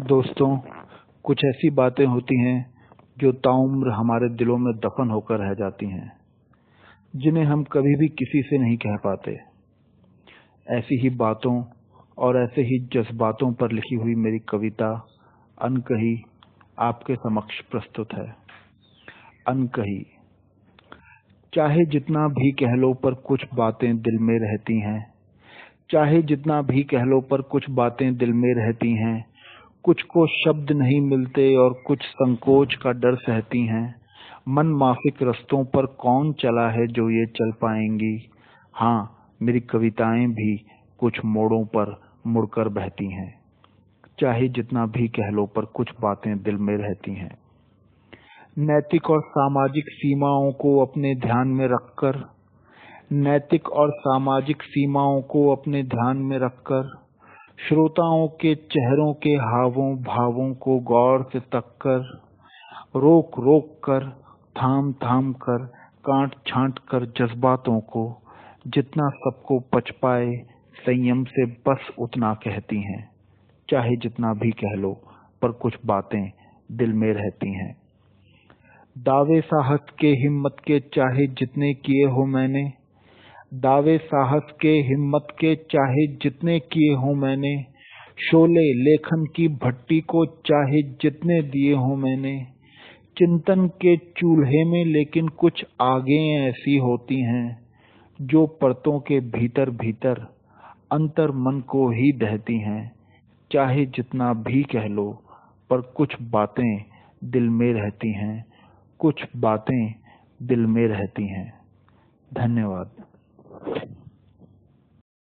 दोस्तों, कुछ ऐसी बातें होती हैं जो ताउम्र हमारे दिलों में दफन होकर रह जाती हैं, जिन्हें हम कभी भी किसी से नहीं कह पाते। ऐसी ही बातों और ऐसे ही जज्बातों पर लिखी हुई मेरी कविता अनकही आपके समक्ष प्रस्तुत है। अनकही। चाहे जितना भी कह लो पर कुछ बातें दिल में रहती हैं, चाहे जितना भी कह लो पर कुछ बातें दिल में रहती हैं। कुछ को शब्द नहीं मिलते और कुछ संकोच का डर सहती हैं। मन माफिक रस्तों पर कौन चला है जो ये चल पाएंगी। हाँ, मेरी कविताएं भी कुछ मोड़ों पर मुड़कर बहती हैं। चाहे जितना भी कह लो पर कुछ बातें दिल में रहती हैं। नैतिक और सामाजिक सीमाओं को अपने ध्यान में रखकर, नैतिक और सामाजिक सीमाओं को अपने ध्यान में रखकर, श्रोताओं के चेहरों के हावों भावों को गौर से तककर, रोक रोक कर, थाम थाम कर, काट छांट कर जज्बातों को, जितना सबको पच पाए संयम से बस उतना कहती हैं। चाहे जितना भी कह लो पर कुछ बातें दिल में रहती हैं। दावे साहस के हिम्मत के चाहे जितने किए हो मैंने, दावे साहस के हिम्मत के चाहे जितने किए हो मैंने, शोले लेखन की भट्टी को चाहे जितने दिए हो मैंने, चिंतन के चूल्हे में लेकिन कुछ आगें ऐसी होती हैं जो परतों के भीतर भीतर अंतर मन को ही दहती हैं। चाहे जितना भी कह लो पर कुछ बातें दिल में रहती हैं, कुछ बातें दिल में रहती हैं। धन्यवाद।